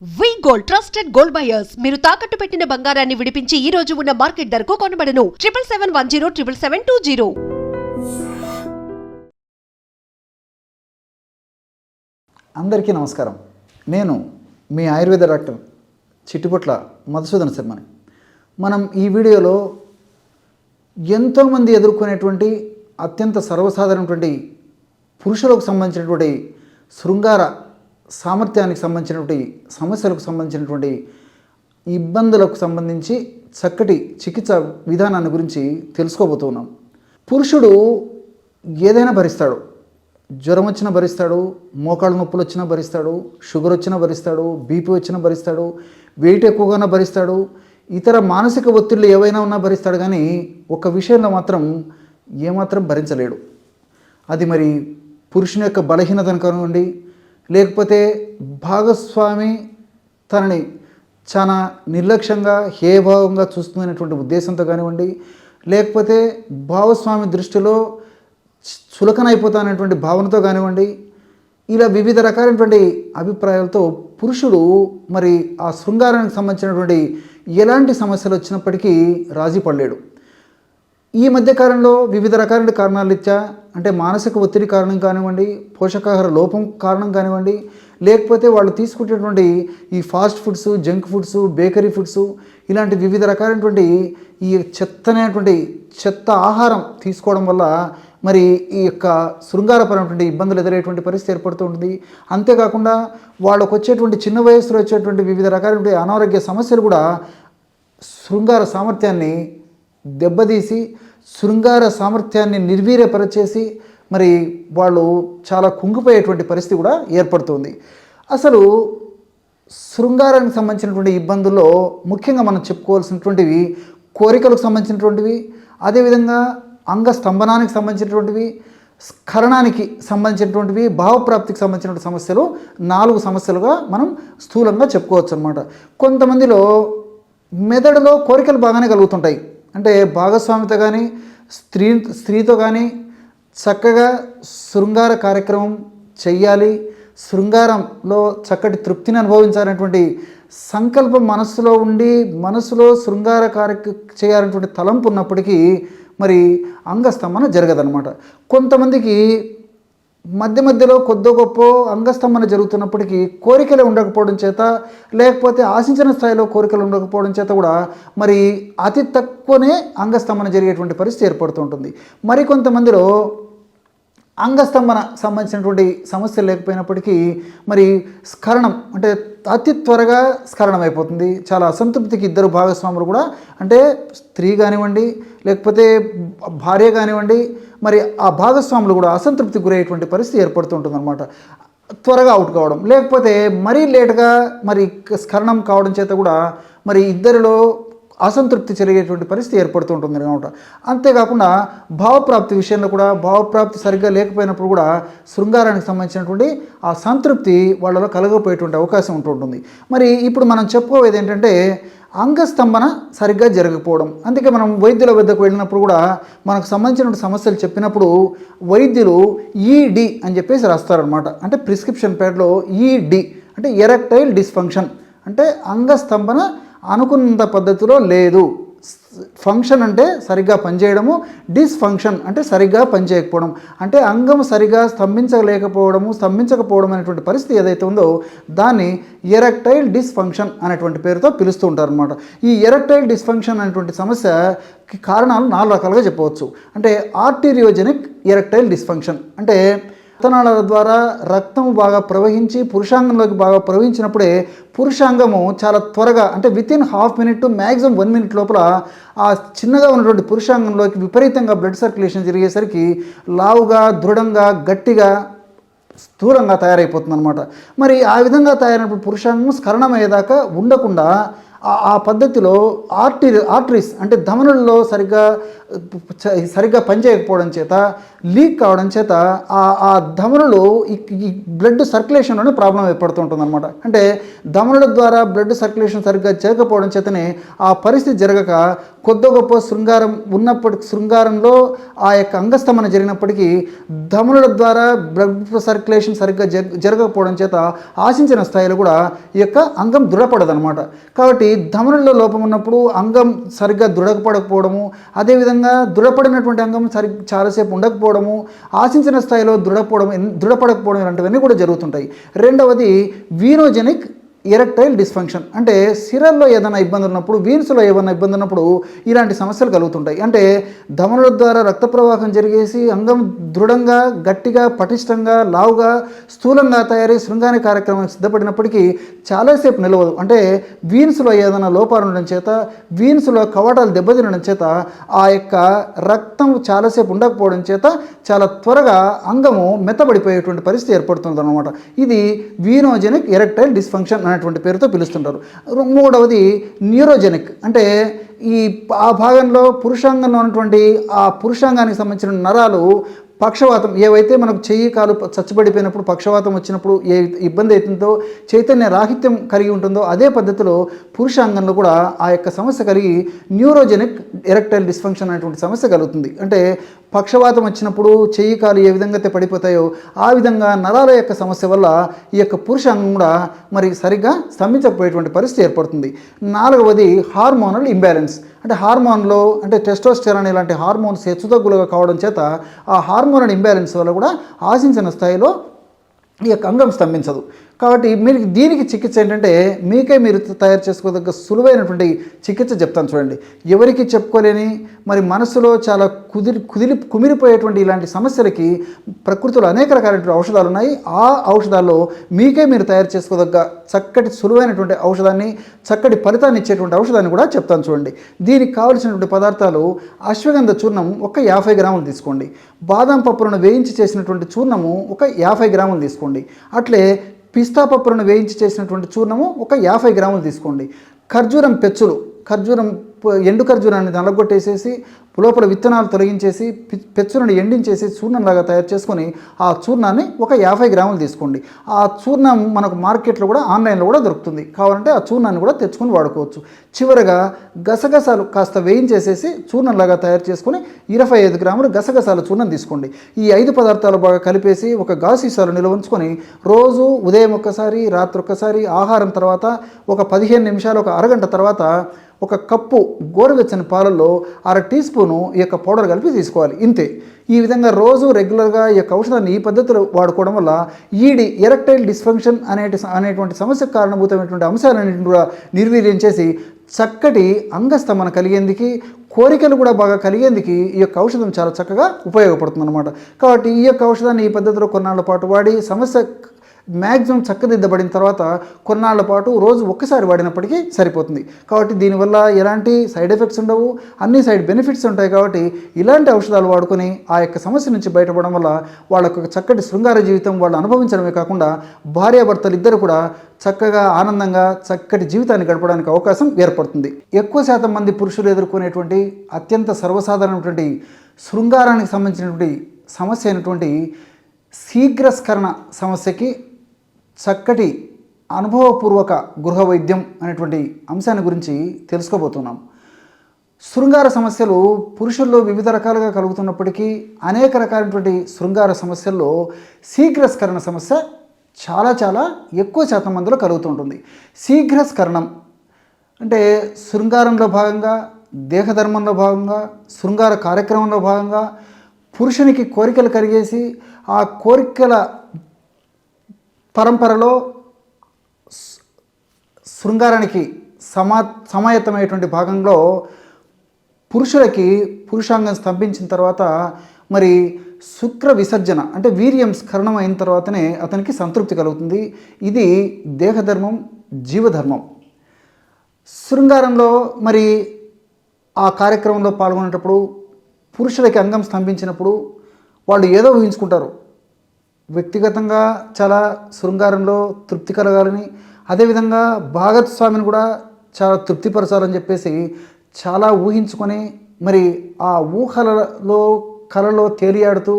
V-Gold trusted gold buyers మీరు తాకట్టు పెట్టిన బంగారాన్ని విడిపించి ఈ రోజు ఉన్న మార్కెట్ ధరకు కొనబడను 7771077720. అందరికీ నమస్కారం. నేను మీ ఆయుర్వేద డాక్టర్ చిట్టిపొట్ల మధుసూదన శర్మని. మనం ఈ వీడియోలో ఎంతోమంది ఎదుర్కొనేటువంటి అత్యంత సర్వసాధారణటువంటి పురుషులకు సంబంధించినటువంటి శృంగార సామర్థ్యానికి సంబంధించినటువంటి సమస్యలకు సంబంధించినటువంటి ఇబ్బందులకు సంబంధించి చక్కటి చికిత్స విధానాన్ని గురించి తెలుసుకోబోతున్నాం. పురుషుడు ఏదైనా భరిస్తాడు. జ్వరం వచ్చినా భరిస్తాడు, మోకాళ్ళ నొప్పులు వచ్చినా భరిస్తాడు, షుగర్ వచ్చినా భరిస్తాడు, బీపీ వచ్చినా భరిస్తాడు, వెయిట్ ఎక్కువగానే భరిస్తాడు, ఇతర మానసిక ఒత్తిళ్ళు ఏవైనా ఉన్నా భరిస్తాడు. కానీ ఒక విషయంలో మాత్రం ఏమాత్రం భరించలేడు. అది మరి పురుషుని యొక్క బలహీనతను కానివ్వండి, లేకపోతే భాగస్వామి తనని చాలా నిర్లక్ష్యంగా హేయభావంగా చూస్తుందనేటువంటి ఉద్దేశంతో కానివ్వండి, లేకపోతే భాగస్వామి దృష్టిలో చులకనైపోతానటువంటి భావనతో కానివ్వండి, ఇలా వివిధ రకాలైనటువంటి అభిప్రాయాలతో పురుషుడు మరి ఆ శృంగారానికి సంబంధించినటువంటి ఎలాంటి సమస్యలు వచ్చినప్పటికీ రాజీ పడలేడు. ఈ మధ్యకాలంలో వివిధ రకాల కారణాలు ఇచ్చా, అంటే మానసిక ఒత్తిడి కారణం కానివ్వండి, పోషకాహార లోపం కారణం కానివ్వండి, లేకపోతే వాళ్ళు తీసుకునేటువంటి ఈ fast foods, junk foods, bakery foods, ఇలాంటి వివిధ రకాలైనటువంటి ఈ చెత్త ఆహారం తీసుకోవడం వల్ల మరి ఈ యొక్క శృంగారపరమైనటువంటి ఇబ్బందులు ఎదురయ్యేటువంటి పరిస్థితి ఏర్పడుతూ ఉంటుంది. అంతేకాకుండా వాళ్ళకు వచ్చేటువంటి చిన్న వయసులో వచ్చేటువంటి వివిధ రకాలైనటువంటి అనారోగ్య సమస్యలు కూడా శృంగార సామర్థ్యాన్ని దెబ్బతీసి, శృంగార సామర్థ్యాన్ని నిర్వీర్యపరచేసి మరి వాళ్ళు చాలా కుంగిపోయేటువంటి పరిస్థితి కూడా ఏర్పడుతుంది. అసలు శృంగారానికి సంబంధించినటువంటి ఇబ్బందుల్లో ముఖ్యంగా మనం చెప్పుకోవాల్సినటువంటివి కోరికలకు సంబంధించినటువంటివి, అదేవిధంగా అంగస్తంభనానికి సంబంధించినటువంటివి, స్ఖలనానికి సంబంధించినటువంటివి, భావప్రాప్తికి సంబంధించినటువంటి సమస్యలు 4 సమస్యలుగా మనం స్థూలంగా చెప్పుకోవచ్చు అన్నమాట. కొంతమందిలో మెదడులో కోరికలు బాగానే కలుగుతుంటాయి. అంటే భాగస్వామితో కానీ స్త్రీతో కానీ చక్కగా శృంగార కార్యక్రమం చెయ్యాలి, శృంగారంలో చక్కటి తృప్తిని అనుభవించాలనేటువంటి సంకల్పం మనస్సులో ఉండి, మనసులో శృంగార చేయాలనేటువంటి తలంపు ఉన్నప్పటికీ మరి అంగస్తంభన జరగదన్నమాట. కొంతమందికి మధ్య మధ్యలో కొద్ది గొప్ప అంగస్తంభన జరుగుతున్నప్పటికీ కోరికలు ఉండకపోవడం చేత, లేకపోతే ఆశించిన స్థాయిలో కోరికలు ఉండకపోవడం చేత కూడా మరి అతి తక్కువనే అంగస్తంభన జరిగేటువంటి పరిస్థితి ఏర్పడుతూ ఉంటుంది. మరికొంతమందిలో అంగస్తంభన సంబంధించినటువంటి సమస్యలు లేకపోయినప్పటికీ మరి స్ఖలనం అంటే అతి త్వరగా స్ఖలనం అయిపోతుంది. చాలా అసంతృప్తికి ఇద్దరు భాగస్వాములు కూడా, అంటే స్త్రీ కానివ్వండి, లేకపోతే భార్య కానివ్వండి, మరి ఆ భాగస్వాములు కూడా అసంతృప్తికి గురయ్యేటువంటి పరిస్థితి ఏర్పడుతుంటుంది అనమాట. త్వరగా అవుట్ కావడం, లేకపోతే మరీ లేటుగా మరి స్ఖలనం కావడం చేత కూడా మరి ఇద్దరిలో అసంతృప్తి జరిగేటువంటి పరిస్థితి ఏర్పడుతూ ఉంటుంది అనమాట. అంతేకాకుండా భావప్రాప్తి విషయంలో కూడా భావప్రాప్తి సరిగ్గా లేకపోయినప్పుడు కూడా శృంగారానికి సంబంధించినటువంటి ఆ సంతృప్తి వాళ్ళలో కలగపోయేటువంటి అవకాశం ఉంటుంటుంది. మరి ఇప్పుడు మనం చెప్పుకోవేది ఏంటంటే అంగస్తంభన సరిగ్గా జరగకపోవడం. అందుకే మనం వైద్యుల వద్దకు వెళ్ళినప్పుడు కూడా మనకు సంబంధించినటువంటి సమస్యలు చెప్పినప్పుడు వైద్యులు ఈడి అని చెప్పేసి రాస్తారనమాట. అంటే ప్రిస్క్రిప్షన్ ప్యాడ్లో ఈడి అంటే ఎరెక్టైల్ డిస్ఫంక్షన్, అంటే అంగస్తంభన అనుకున్నంత పద్ధతిలో లేదు. ఫంక్షన్ అంటే సరిగ్గా పనిచేయడము, డిస్ఫంక్షన్ అంటే సరిగ్గా పనిచేయకపోవడం, అంటే అంగం సరిగ్గా స్తంభించకపోవడం అనేటువంటి పరిస్థితి ఏదైతే ఉందో దాన్ని ఎరెక్టైల్ డిస్ఫంక్షన్ అనేటువంటి పేరుతో పిలుస్తూ ఉంటారు అనమాట. ఈ ఎరెక్టైల్ డిస్ఫంక్షన్ అనేటువంటి సమస్యకి కారణాలు 4 రకాలుగా చెప్పవచ్చు. అంటే ఆర్టీరియోజెనిక్ ఎరెక్టైల్ డిస్ఫంక్షన్, అంటే రక్తనాళాల ద్వారా రక్తం బాగా ప్రవహించి పురుషాంగంలోకి బాగా ప్రవహించినప్పుడే పురుషాంగము చాలా త్వరగా, అంటే within ½ minute to maximum 1 minute లోపల ఆ చిన్నగా ఉన్నటువంటి పురుషాంగంలోకి విపరీతంగా బ్లడ్ సర్క్యులేషన్ జరిగేసరికి లావుగా, దృఢంగా, గట్టిగా, స్థూలంగా తయారైపోతుంది అనమాట. మరి ఆ విధంగా తయారైనప్పుడు పురుషాంగం స్ఖలనమయ్యేదాకా ఉండకుండా ఆ పద్ధతిలో ఆర్టరీస్ అంటే ధమనులలో సరిగ్గా పనిచేయకపోవడం చేత, లీక్ కావడం చేత ఆ ధమనులు ఈ బ్లడ్ సర్క్యులేషన్లోనే ప్రాబ్లం ఏర్పడుతూ ఉంటుంది అనమాట. అంటే ధమనుల ద్వారా బ్లడ్ సర్క్యులేషన్ సరిగ్గా జరగకపోవడం చేతనే ఆ పరిస్థితి జరగక కొద్ది గొప్ప శృంగారం ఉన్నప్పటికీ శృంగారంలో ఆ యొక్క అంగస్తమన జరిగినప్పటికీ ధమనుల ద్వారా బ్లడ్ సర్క్యులేషన్ సరిగ్గా జరగకపోవడం చేత ఆశించిన స్థాయిలో కూడా ఈ యొక్క అంగం దృఢపడదనమాట. కాబట్టి ధమనుల్లో లోపం ఉన్నప్పుడు అంగం సరిగ్గా దృఢపడకపోవడము, అదేవిధంగా దృఢపడినటువంటి అంగం చాలాసేపు ఉండకపోవడము, ఆశించిన స్థాయిలో దృఢపడకపోవడం ఇలాంటివన్నీ కూడా జరుగుతుంటాయి. రెండవది వీనోజెనిక్ ఎరెక్టైల్ డిస్ఫంక్షన్, అంటే సిరల్లో ఏదైనా ఇబ్బంది ఉన్నప్పుడు, వీన్స్లో ఏమైనా ఇబ్బంది ఉన్నప్పుడు ఇలాంటి సమస్యలు కలుగుతుంటాయి. అంటే ధమనుల ద్వారా రక్త ప్రవాహం జరిగేసి అంగం దృఢంగా, గట్టిగా, పటిష్టంగా, లావుగా, స్థూలంగా తయారై శృంగార కార్యక్రమానికి సిద్ధపడినప్పటికీ చాలాసేపు నిలవదు. అంటే వీన్స్లో ఏదైనా లోపాలు ఉండడం చేత, వీన్స్లో కవాటాలు దెబ్బతినడం చేత, ఆ యొక్క రక్తం చాలాసేపు ఉండకపోవడం చేత చాలా త్వరగా అంగము మెత్తబడిపోయేటువంటి పరిస్థితి ఏర్పడుతుంది అన్నమాట. ఇది వీనోజెనిక్ ఎరెక్టైల్ డిస్ఫంక్షన్ అనేటువంటి పేరుతో పిలుస్తుంటారు. మూడవది న్యూరోజెనిక్, అంటే ఆ భాగంలో పురుషాంగంలో ఉన్నటువంటి ఆ పురుషాంగానికి సంబంధించిన నరాలు పక్షవాతం, ఏవైతే మనకు చెయ్యి కాలు చచ్చుబడిపోయినప్పుడు పక్షవాతం వచ్చినప్పుడు ఏ ఇబ్బంది అవుతుందో, చైతన్య రాహిత్యం కలిగి ఉంటుందో, అదే పద్ధతిలో పురుషాంగంలో కూడా ఆ యొక్క సమస్య కలిగి న్యూరోజెనిక్ ఎరెక్టైల్ డిస్ఫంక్షన్ అనేటువంటి సమస్య కలుగుతుంది. అంటే పక్షవాతం వచ్చినప్పుడు చెయ్యి కాలు ఏ విధంగా అయితే పడిపోతాయో ఆ విధంగా నరాల యొక్క సమస్య వల్ల ఈ యొక్క పురుషాంగం కూడా మరి సరిగ్గా స్తంభించకపోయేటువంటి పరిస్థితి ఏర్పడుతుంది. నాలుగవది హార్మోనల్ ఇంబ్యాలెన్స్, అంటే హార్మోన్లో అంటే టెస్టోస్టెరాన్ ఇలాంటి హార్మోన్స్ హెచ్చుతగ్గులుగా కావడం చేత ఆ హార్మోనల్ ఇంబ్యాలెన్స్ వల్ల కూడా ఆశించిన స్థాయిలో ఈ యొక్క అంగం స్తంభించదు. కాబట్టి మీరు దీనికి చికిత్స ఏంటంటే మీరు తయారు చేసుకోదగ్గ సులువైనటువంటి చికిత్స చెప్తాను చూడండి. ఎవరికి చెప్పుకోలేని మరి మనసులో చాలా కుమిరిపోయేటువంటి ఇలాంటి సమస్యలకి ప్రకృతిలో అనేక రకాలైన ఔషధాలు ఉన్నాయి. ఆ ఔషధాల్లో మీరు తయారు చేసుకోదగ్గ చక్కటి సులువైనటువంటి ఔషధాన్ని, చక్కటి ఫలితాన్ని ఇచ్చేటువంటి ఔషధాన్ని కూడా చెప్తాను చూడండి. దీనికి కావలసినటువంటి పదార్థాలు అశ్వగంధ చూర్ణం ఒక 50 గ్రాములు తీసుకోండి. బాదం పప్పులను వేయించి చేసినటువంటి చూర్ణము ఒక 50 గ్రాములు తీసుకోండి. అట్లే పిస్తా పప్పులను వేయించి చేసినటువంటి చూర్ణము ఒక 50 గ్రాములు తీసుకోండి. ఖర్జూరం పెచ్చులు, ఎండు ఖర్జూరాన్ని నలగొట్టేసేసి లోపల విత్తనాలు తొలగించేసి పెచ్చులను ఎండించేసి చూర్ణంలాగా తయారు చేసుకొని ఆ చూర్ణాన్ని ఒక 50 గ్రాములు తీసుకోండి. ఆ చూర్ణం మనకు మార్కెట్లో కూడా ఆన్లైన్లో కూడా దొరుకుతుంది. కావాలంటే ఆ చూర్ణాన్ని కూడా తెచ్చుకొని వాడుకోవచ్చు. చివరగా గసగసాలు కాస్త వేయించేసేసి చూర్ణంలాగా తయారు చేసుకొని 25 గ్రాములు గసగసాల చూర్ణం తీసుకోండి. ఈ 5 పదార్థాలు బాగా కలిపేసి ఒక గాజు సీసాలో నిల్వ ఉంచుకొని రోజు ఉదయం ఒక్కసారి, రాత్రి ఒక్కసారి, ఆహారం తర్వాత ఒక 15 నిమిషాలు, ఒక అరగంట తర్వాత ఒక కప్పు గోరువెచ్చని పాలల్లో 1/2 టీ స్పూను ఈ యొక్క పౌడర్ కలిపి తీసుకోవాలి. ఇంతే. ఈ విధంగా రోజు రెగ్యులర్గా ఈ యొక్క ఔషధాన్ని ఈ పద్ధతిలో వాడుకోవడం వల్ల ఎరెక్టైల్ డిస్ఫంక్షన్ అనేటువంటి సమస్యకు కారణభూతమైనటువంటి అంశాలన్నింటినీ కూడా నిర్వీర్యం చేసి చక్కటి అంగస్తమన కలిగేందుకు, కోరికలు కూడా బాగా కలిగేందుకు ఈ యొక్క ఔషధం చాలా చక్కగా ఉపయోగపడుతుంది అన్నమాట. కాబట్టి ఈ యొక్క ఔషధాన్ని ఈ పద్ధతిలో కొన్నాళ్ల పాటు వాడి సమస్య మ్యాక్సిమం చక్కదిద్దబడిన తర్వాత కొన్నాళ్ల పాటు రోజు ఒక్కసారి వాడినప్పటికీ సరిపోతుంది. కాబట్టి దీనివల్ల ఎలాంటి సైడ్ ఎఫెక్ట్స్ ఉండవు, అన్ని సైడ్ బెనిఫిట్స్ ఉంటాయి. కాబట్టి ఇలాంటి ఔషధాలు వాడుకొని ఆ యొక్క సమస్య నుంచి బయటపడడం వల్ల వాళ్ళకు చక్కటి శృంగార జీవితం వాళ్ళు అనుభవించడమే కాకుండా భార్యాభర్తలు ఇద్దరు కూడా చక్కగా ఆనందంగా చక్కటి జీవితాన్ని గడపడానికి అవకాశం ఏర్పడుతుంది. ఎక్కువ శాతం మంది పురుషులు ఎదుర్కొనేటువంటి అత్యంత సర్వసాధారణమైనటువంటి శృంగారానికి సంబంధించినటువంటి సమస్య అయినటువంటి శీఘ్రస్కరణ సమస్యకి చక్కటి అనుభవపూర్వక గృహ వైద్యం అనేటువంటి అంశాన్ని గురించి తెలుసుకోబోతున్నాం. శృంగార సమస్యలు పురుషుల్లో వివిధ రకాలుగా కలుగుతున్నప్పటికీ అనేక రకాలైనటువంటి శృంగార సమస్యల్లో శీఘ్రస్కరణ సమస్య చాలా చాలా ఎక్కువ శాతం మందిలో కలుగుతుంటుంది. శీఘ్రస్కరణం అంటే శృంగారంలో భాగంగా, దేహధర్మంలో భాగంగా, శృంగార కార్యక్రమంలో భాగంగా పురుషునికి కోరికలు కలిగేసి ఆ కోరికల పరంపరలో శృంగారానికి సమాయత్తమైనటువంటి భాగంలో పురుషులకి పురుషాంగం స్తంభించిన తర్వాత మరి శుక్ర విసర్జన అంటే వీర్యం స్ఖలనం అయిన తర్వాతనే అతనికి సంతృప్తి కలుగుతుంది. ఇది దేహధర్మం, జీవధర్మం. శృంగారంలో మరి ఆ కార్యక్రమంలో పాల్గొనేటప్పుడు పురుషులకి అంగం స్తంభించినప్పుడు వాళ్ళు ఏదో ఊహించుకుంటారు. వ్యక్తిగతంగా చాలా శృంగారంలో తృప్తి కలగాలని, అదేవిధంగా భాగస్వామిని కూడా చాలా తృప్తిపరచాలని చెప్పేసి చాలా ఊహించుకొని మరి ఆ కలలో తేలియాడుతూ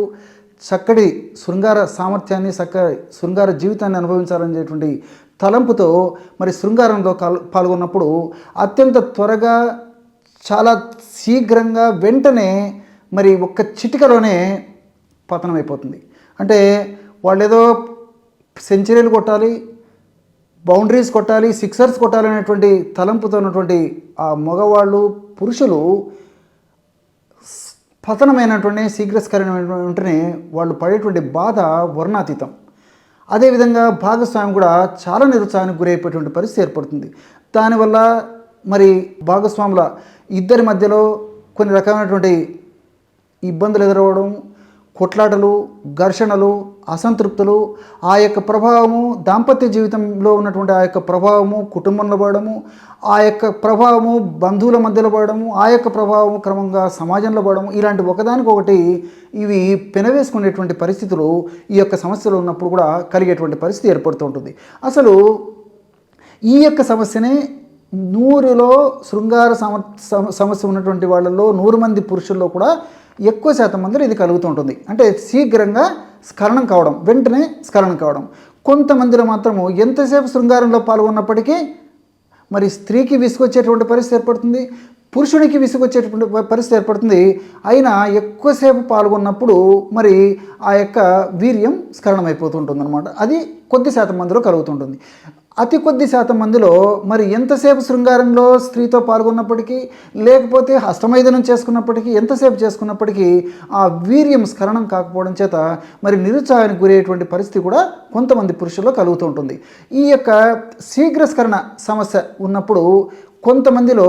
చక్కటి శృంగార సామర్థ్యాన్ని, శృంగార జీవితాన్ని అనుభవించాలనేటువంటి తలంపుతో మరి శృంగారంలో పాల్గొన్నప్పుడు అత్యంత త్వరగా చాలా శీఘ్రంగా వెంటనే మరి ఒక్క చిటికలోనే పతనం అయిపోతుంది. అంటే వాళ్ళు ఏదో సెంచరీలు కొట్టాలి, బౌండరీస్ కొట్టాలి, సిక్సర్స్ కొట్టాలి అనేటువంటి తలంపుతో ఉన్నటువంటి ఆ మగవాళ్ళు, పురుషులు పతనమైనటువంటి శీఘ్రస్కరమైన వెంటనే వాళ్ళు పడేటువంటి బాధ వర్ణాతీతం. అదేవిధంగా భాగస్వామి కూడా చాలా నిరుత్సాహానికి గురైపోయేటువంటి పరిస్థితి ఏర్పడుతుంది. దానివల్ల మరి భాగస్వాముల ఇద్దరి మధ్యలో కొన్ని రకమైనటువంటి ఇబ్బందులు ఎదురవ్వడం, కొట్లాటలు, ఘర్షణలు, అసంతృప్తులు, ఆ యొక్క ప్రభావము దాంపత్య జీవితంలో ఉన్నటువంటి ఆ యొక్క ప్రభావము కుటుంబంలో పడము, ఆ యొక్క ప్రభావము బంధువుల మధ్యలో పడము, ఆ యొక్క ప్రభావము క్రమంగా సమాజంలో పడము, ఇలాంటి ఒకదానికొకటి ఇవి పెనవేసుకునేటువంటి పరిస్థితులు ఈ యొక్క సమస్యలు ఉన్నప్పుడు కూడా కలిగేటువంటి పరిస్థితి ఏర్పడుతూ ఉంటుంది. అసలు ఈ యొక్క సమస్యనే 100లో శృంగార సమస్య ఉన్నటువంటి వాళ్ళల్లో 100 మంది పురుషుల్లో కూడా ఎక్కువ శాతం మందిలో ఇది కలుగుతూ ఉంటుంది. అంటే శీఘ్రంగా స్ఖలనం కావడం, వెంటనే స్ఖలనం కావడం. కొంతమందిలో మాత్రము ఎంతసేపు శృంగారంలో పాల్గొన్నప్పటికీ మరి స్త్రీకి విసుగొచ్చేటువంటి పరిస్థితి ఏర్పడుతుంది, పురుషునికి విసుగొచ్చేటువంటి పరిస్థితి ఏర్పడుతుంది. అయినా ఎక్కువసేపు పాల్గొన్నప్పుడు మరి ఆ యొక్క వీర్యం స్ఖలనం అయిపోతుంటుంది అనమాట. అది కొద్ది శాతం మందిలో కలుగుతుంటుంది. అతి కొద్ది శాతం మందిలో మరి ఎంతసేపు శృంగారంలో స్త్రీతో పాల్గొన్నప్పటికీ, లేకపోతే హస్తమైదనం చేసుకున్నప్పటికీ, ఎంతసేపు చేసుకున్నప్పటికీ ఆ వీర్యం స్ఖలనం కాకపోవడం చేత మరి నిరుత్సాహానికి గురయ్యేటువంటి పరిస్థితి కూడా కొంతమంది పురుషుల్లో కలుగుతూ ఉంటుంది. ఈ యొక్క శీఘ్రస్ఖలన సమస్య ఉన్నప్పుడు కొంతమందిలో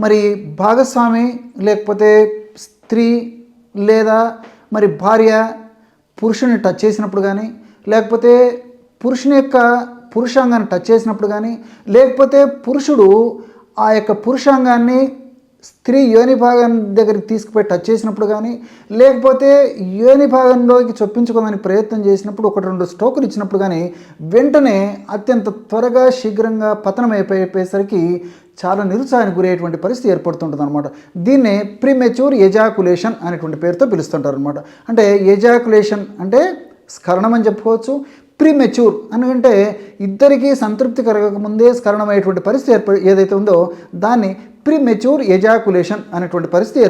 మరి భాగస్వామి లేకపోతే స్త్రీ లేదా మరి భార్య పురుషుని టచ్ చేసినప్పుడు కానీ, లేకపోతే పురుషుని యొక్క పురుషాంగాన్ని టచ్ చేసినప్పుడు కానీ, లేకపోతే పురుషుడు ఆ యొక్క పురుషాంగాన్ని స్త్రీ యోని భాగం దగ్గరికి తీసుకుపోయి టచ్ చేసినప్పుడు కానీ, లేకపోతే యోని భాగంలోకి చొప్పించుకోవడానికి ప్రయత్నం చేసినప్పుడు 1-2 స్ట్రోకులు ఇచ్చినప్పుడు కానీ వెంటనే అత్యంత త్వరగా శీఘ్రంగా పతనం అయిపోయేసరికి చాలా నిరుత్సాహానికి గురయ్యేటువంటి పరిస్థితి ఏర్పడుతుంటుంది అనమాట. దీన్నే ప్రీమెచ్యూర్ ఎజాకులేషన్ అనేటువంటి పేరుతో పిలుస్తుంటారు అనమాట. అంటే ఎజాకులేషన్ అంటే స్ఖలనం అని చెప్పుకోవచ్చు. ప్రీమెచ్యూర్ అని అంటే ఇద్దరికీ సంతృప్తి కలగకముందే స్ఖలనమయ్యేటువంటి పరిస్థితి ఏదైతే ఉందో దాన్ని ప్రీమెచ్యూర్ ఎజాకులేషన్ అనేటువంటి పరిస్థితి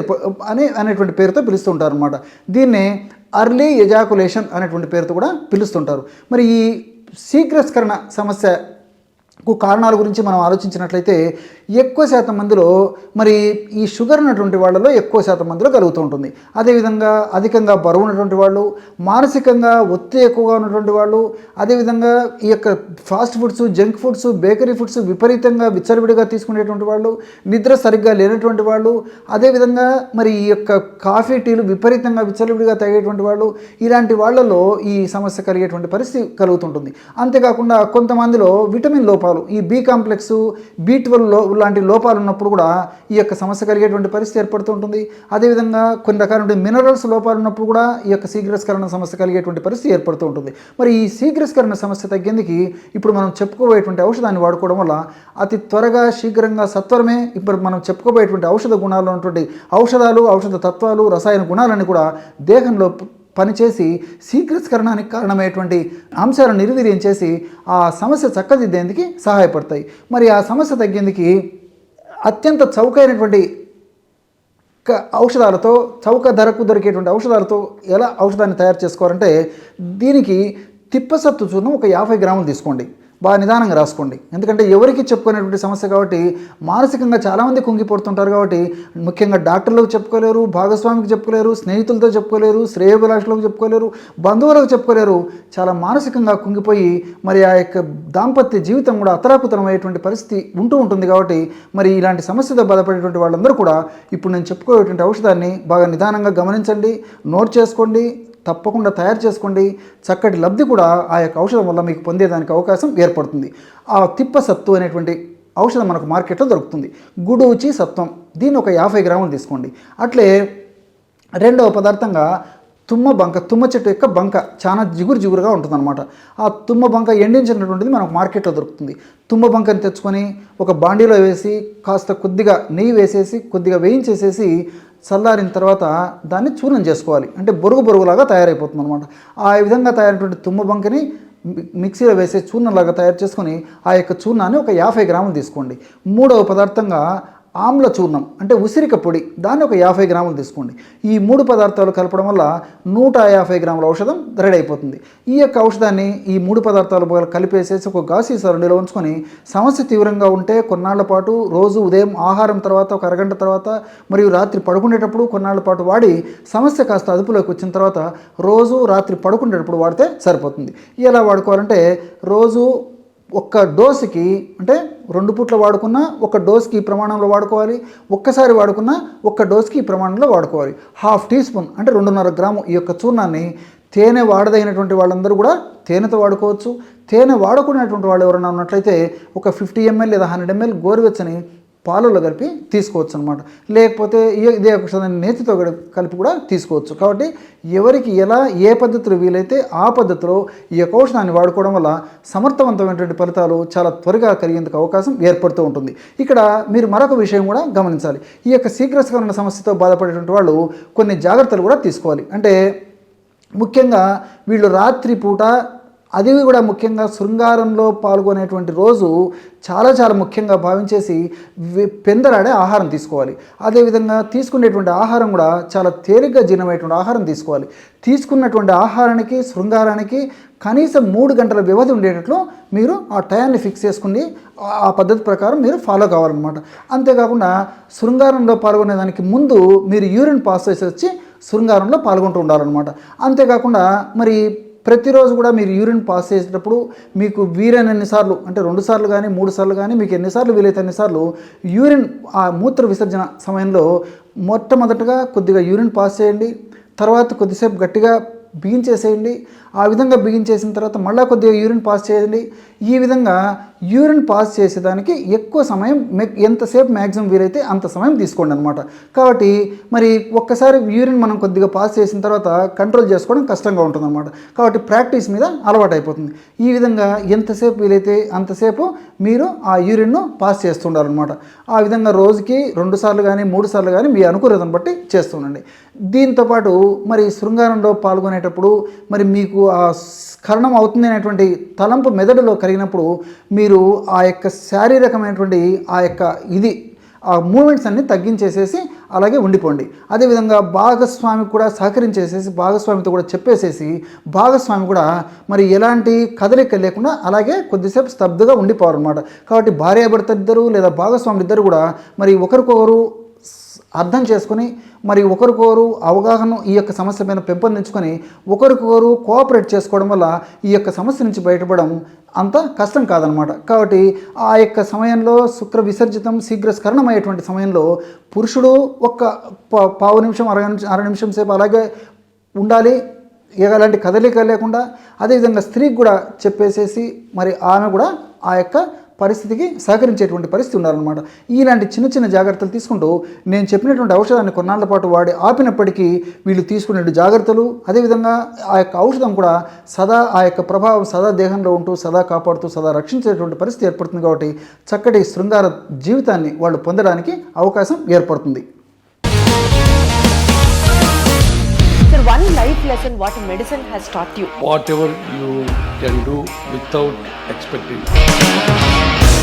అనేటువంటి పేరుతో పిలుస్తుంటారు అనమాట. దీన్నే అర్లీ ఎజాకులేషన్ అనేటువంటి పేరుతో కూడా పిలుస్తుంటారు. మరి ఈ శీఘ్రస్ఖలన సమస్యకు కారణాల గురించి మనం ఆలోచించినట్లయితే ఎక్కువ శాతం మందిలో మరి ఈ షుగర్ ఉన్నటువంటి వాళ్ళలో ఎక్కువ శాతం మందిలో కలుగుతూ ఉంటుంది. అదేవిధంగా అధికంగా బరువు ఉన్నటువంటి వాళ్ళు, మానసికంగా ఒత్తిడి ఎక్కువగా ఉన్నటువంటి వాళ్ళు, అదేవిధంగా ఈ యొక్క fast foods, junk foods, bakery foods విపరీతంగా విచ్చలవిడిగా తీసుకునేటువంటి వాళ్ళు, నిద్ర సరిగ్గా లేనటువంటి వాళ్ళు, అదేవిధంగా మరి ఈ యొక్క కాఫీ టీలు విపరీతంగా విచ్చలవిడిగా తాగేటువంటి వాళ్ళు, ఇలాంటి వాళ్ళలో ఈ సమస్య కలిగేటువంటి పరిస్థితి కలుగుతుంటుంది. అంతేకాకుండా కొంతమందిలో విటమిన్ లోపాలు, ఈ బి కాంప్లెక్స్, B12 లాంటి లోపాలు ఉన్నప్పుడు కూడా ఈ యొక్క సమస్య కలిగేటువంటి పరిస్థితి ఏర్పడుతూ ఉంటుంది. అదేవిధంగా కొన్ని రకాల మినరల్స్ లోపాలు ఉన్నప్పుడు కూడా ఈ యొక్క శీఘ్రస్ఖలన సమస్య కలిగేటువంటి పరిస్థితి ఏర్పడుతూ ఉంటుంది. మరి ఈ శీఘ్రస్ఖలన సమస్య తగ్గేందుకు ఇప్పుడు మనం చెప్పుకోబోయేటువంటి ఔషధాన్ని వాడుకోవడం వల్ల అతి త్వరగా శీఘ్రంగా సత్వరమే ఇప్పుడు మనం చెప్పుకోబోయేటువంటి ఔషధ గుణాల్లో ఉన్నటువంటి ఔషధాలు, ఔషధ తత్వాలు, రసాయన గుణాలన్నీ కూడా దేహంలో పనిచేసి శీఘ్రస్ఖలనానికి కారణమయ్యేటువంటి అంశాలను నిర్వీర్యం చేసి ఆ సమస్య చక్కదిద్దేందుకు సహాయపడతాయి. మరి ఆ సమస్య తగ్గేందుకు అత్యంత చౌకైనటువంటి ఔషధాలతో, చౌక ధరకు దొరికేటువంటి ఔషధాలతో ఎలా ఔషధాన్ని తయారు చేసుకోవాలంటే దీనికి తిప్పసత్తు చూర్ణం ఒక 50 గ్రాములు తీసుకోండి. బాగా నిదానంగా రాసుకోండి. ఎందుకంటే ఎవరికి చెప్పుకునేటువంటి సమస్య కాబట్టి మానసికంగా చాలామంది కుంగిపోతుంటారు కాబట్టి ముఖ్యంగా డాక్టర్లకు చెప్పుకోలేరు, భాగస్వామికి చెప్పుకోలేరు, స్నేహితులతో చెప్పుకోలేరు, శ్రేయోభిలాషులకు చెప్పుకోలేరు, బంధువులకు చెప్పుకోలేరు. చాలా మానసికంగా కుంగిపోయి మరి ఆ యొక్క దాంపత్య జీవితం కూడా అతరాకుతరమయ్యేటువంటి పరిస్థితి ఉంటుంది కాబట్టి మరి ఇలాంటి సమస్యతో బాధపడేటువంటి వాళ్ళందరూ కూడా ఇప్పుడు నేను చెప్పుకోయేటువంటి ఔషధాన్ని బాగా నిదానంగా గమనించండి, నోట్ చేసుకోండి, తప్పకుండా తయారు చేసుకోండి. చక్కటి లబ్ధి కూడా ఆ యొక్క ఔషధం వల్ల మీకు పొందేదానికి అవకాశం ఏర్పడుతుంది. ఆ తిప్పసత్తు అనేటువంటి ఔషధం మనకు మార్కెట్లో దొరుకుతుంది. గుడూచి సత్వం, దీన్ని ఒక 50 గ్రాములు తీసుకోండి. అట్లే రెండవ పదార్థంగా తుమ్మ చెట్టు యొక్క బంక చాలా జిగురుగా ఉంటుందన్నమాట. ఆ తుమ్మ బంక ఎండించినటువంటిది మనకు మార్కెట్లో దొరుకుతుంది. తుమ్మ బంకని తెచ్చుకొని ఒక బాండీలో వేసి కాస్త కొద్దిగా నెయ్యి వేసేసి కొద్దిగా వేయించేసేసి చల్లారిన తర్వాత దాన్ని చూర్ణం చేసుకోవాలి. అంటే బొరుగులాగా తయారైపోతుంది అనమాట. ఆ విధంగా తయారైనటువంటి తుమ్మ బంకని మిక్సీలో వేసే చూర్ణంలాగా తయారు చేసుకొని ఆ యొక్క చూర్ణాన్ని ఒక 50 గ్రాములు తీసుకోండి. మూడవ పదార్థంగా ఆమ్ల చూర్ణం అంటే ఉసిరిక పొడి, దాన్ని ఒక 50 గ్రాములు తీసుకోండి. ఈ 3 పదార్థాలు కలపడం వల్ల 150 గ్రాముల ఔషధం రెడీ అయిపోతుంది. ఈ యొక్క ఔషధాన్ని ఈ 3 పదార్థాలు కలిపేసేసి ఒక గాజు సీసాలో నిల్వ ఉంచుకొని సమస్య తీవ్రంగా ఉంటే కొన్నాళ్ల పాటు రోజు ఉదయం ఆహారం తర్వాత ఒక అరగంట తర్వాత మరియు రాత్రి పడుకునేటప్పుడు కొన్నాళ్ల పాటు వాడి సమస్య కాస్త అదుపులోకి వచ్చిన తర్వాత రోజు రాత్రి పడుకునేటప్పుడు వాడితే సరిపోతుంది. ఎలా వాడుకోవాలంటే రోజు ఒక్క డోసుకి అంటే 2 పూట్ల వాడుకున్నా ఒక డోస్కి ఈ ప్రమాణంలో వాడుకోవాలి. ఒక్కసారి వాడుకున్నా ఒక్క డోస్కి ఈ ప్రమాణంలో వాడుకోవాలి. 1/2 టీ స్పూన్ అంటే 2.5 గ్రాము ఈ యొక్క చూర్ణాన్ని తేనె వాడదైనటువంటి వాళ్ళందరూ కూడా తేనెతో వాడుకోవచ్చు. తేనె వాడుకునేటువంటి వాళ్ళు ఎవరైనా ఉన్నట్లయితే ఒక 50 ml లేదా 100 ml గోరువెచ్చని పాలలో కలిపి తీసుకోవచ్చు అనమాట. లేకపోతే ఇదే ఔషధాన్ని నేతితో కలిపి కూడా తీసుకోవచ్చు. కాబట్టి ఎవరికి ఎలా ఏ పద్ధతిలో వీలైతే ఆ పద్ధతిలో ఈ యొక్క ఔషధాన్ని వాడుకోవడం వల్ల సమర్థవంతమైనటువంటి ఫలితాలు చాలా త్వరగా కలిగేందుకు అవకాశం ఏర్పడుతూ ఉంటుంది. ఇక్కడ మీరు మరొక విషయం కూడా గమనించాలి. ఈ యొక్క శీఘ్రస్ఖలన సమస్యతో బాధపడేటువంటి వాళ్ళు కొన్ని జాగ్రత్తలు కూడా తీసుకోవాలి. అంటే ముఖ్యంగా వీళ్ళు రాత్రి పూట అది కూడా ముఖ్యంగా శృంగారంలో పాల్గొనేటువంటి రోజు చాలా ముఖ్యంగా భావించేసి పెందలాడే ఆహారం తీసుకోవాలి. అదేవిధంగా తీసుకునేటువంటి ఆహారం కూడా చాలా తేలిగ్గా జీర్ణమయ్యేటువంటి ఆహారం తీసుకోవాలి. తీసుకున్నటువంటి ఆహారానికి శృంగారానికి కనీసం 3 గంటల వ్యవధి ఉండేటట్లు మీరు ఆ టయాన్ని ఫిక్స్ చేసుకుని ఆ పద్ధతి ప్రకారం మీరు ఫాలో కావాలన్నమాట. అంతేకాకుండా శృంగారంలో పాల్గొనేదానికి ముందు మీరు యూరిన్ పాస్ చేసి వచ్చి శృంగారంలో పాల్గొంటూ ఉండాలన్నమాట. అంతేకాకుండా మరి ప్రతిరోజు కూడా మీరు యూరిన్ పాస్ చేసేటప్పుడు మీకు వీలైనన్ని సార్లు అంటే 2 సార్లు కానీ 3 సార్లు కానీ మీకు ఎన్నిసార్లు వీలైతే అన్నిసార్లు యూరిన్ ఆ మూత్ర విసర్జన సమయంలో మొట్టమొదటగా కొద్దిగా యూరిన్ పాస్ చేయండి. తర్వాత కొద్దిసేపు గట్టిగా బిగించేసేయండి. ఆ విధంగా బిగించేసిన తర్వాత మళ్ళీ కొద్దిగా యూరిన్ పాస్ చేయండి. ఈ విధంగా యూరిన్ పాస్ చేసేదానికి ఎక్కువ సమయం ఎంతసేపు మ్యాక్సిమం వీలైతే అంత సమయం తీసుకోండి అనమాట. కాబట్టి మరి ఒక్కసారి యూరిన్ మనం కొద్దిగా పాస్ చేసిన తర్వాత కంట్రోల్ చేసుకోవడం కష్టంగా ఉంటుందన్నమాట. కాబట్టి ప్రాక్టీస్ మీద అలవాటు అయిపోతుంది. ఈ విధంగా ఎంతసేపు వీలైతే అంతసేపు మీరు ఆ యూరిన్ను పాస్ చేస్తుండాలన్నమాట. ఆ విధంగా రోజుకి 2 సార్లు కానీ 3 సార్లు కానీ మీ అనుకూలతను బట్టి చేస్తుండండి. దీంతోపాటు మరి శృంగారంలో పాల్గొనేటప్పుడు మరి మీకు ఆ స్ఖలనం అవుతుంది అనేటువంటి తలంపు మెదడులో కలిగినప్పుడు మీరు ఆ యొక్క శారీరకమైనటువంటి ఆ యొక్క ఆ మూమెంట్స్ అన్ని తగ్గించేసేసి అలాగే ఉండిపోండి. అదేవిధంగా భాగస్వామి కూడా సహకరించేసేసి భాగస్వామితో కూడా చెప్పేసేసి భాగస్వామి కూడా మరి ఎలాంటి కదలిక లేకుండా అలాగే కొద్దిసేపు స్తబ్దుగా ఉండిపోవాలన్నమాట. కాబట్టి భార్యాభర్త ఇద్దరు లేదా భాగస్వాములు ఇద్దరు కూడా మరి ఒకరికొకరు అర్థం చేసుకొని మరి ఒకరికొకరు అవగాహన ఈ యొక్క సమస్య పైన పెంపొందించుకొని ఒకరికొకరు కోఆపరేట్ చేసుకోవడం వల్ల ఈ యొక్క సమస్య నుంచి బయటపడడం అంత కష్టం కాదనమాట. కాబట్టి ఆ యొక్క సమయంలో శుక్ర విసర్జితం శీఘ్రస్ఖలనం అయ్యేటువంటి సమయంలో పురుషుడు ఒక 15 నిమిషం అర నిమిషం సేపు అలాగే ఉండాలి, ఎలాంటి కదలిక లేకుండా. అదేవిధంగా స్త్రీకి కూడా చెప్పేసేసి మరి ఆమె కూడా ఆ యొక్క పరిస్థితికి సహకరించేటువంటి పరిస్థితి ఉండాలన్నమాట. ఇలాంటి చిన్న జాగ్రత్తలు తీసుకుంటూ నేను చెప్పినటువంటి ఔషధాన్ని కొన్నాళ్ల పాటు వాడి ఆపినప్పటికీ వీళ్ళు తీసుకునే జాగ్రత్తలు అదేవిధంగా ఆ యొక్క ఔషధం కూడా సదా ఆ యొక్క ప్రభావం సదా దేహంలో ఉంటూ సదా కాపాడుతూ సదా రక్షించేటువంటి పరిస్థితి ఏర్పడుతుంది. కాబట్టి చక్కటి శృంగార జీవితాన్ని వాళ్ళు పొందడానికి అవకాశం ఏర్పడుతుంది. One life lesson what medicine has taught you. Whatever you can do without expecting.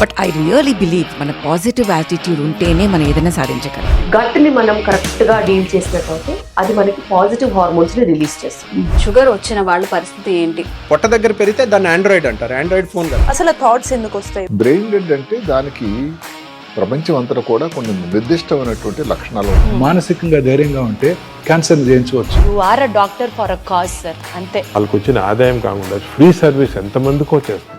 But I really believe మన పాజిటివ్ యాటిట్యూడ్ ఉంటేనే మనం ఏదైనా సాధించగలం. గట్ని మనం కరెక్ట్గా డీల్ చేసినట్లయితే అది మనకి పాజిటివ్ హార్మోన్స్ని రిలీజ్ చేస్తుంది. షుగర్ వచ్చిన వాళ్ళ పరిస్థితి ఏంటి? పొట్ట దగ్గర పెరిగితే దాన్ని ఆండ్రాయిడ్ అంటారు. ఆండ్రాయిడ్ ఫోన్ కదా. అసలు థాట్స్ ఎందుకు వస్తాయి? బ్రెయిన్ డెడ్ అంటే దానికి ప్రపంచం అంతా కూడా కొన్ని నిర్దిష్టమైనటువంటి లక్షణాలు. మానసికంగా ధైర్యంగా ఉంటే క్యాన్సర్ జయించవచ్చు. You are a doctor for a cause sir, అంతే. వాళ్ళకి వచ్చిన ఆదాయం కాకుండా ఫ్రీ సర్వీస్ ఎంతమందికో చేస్తారు.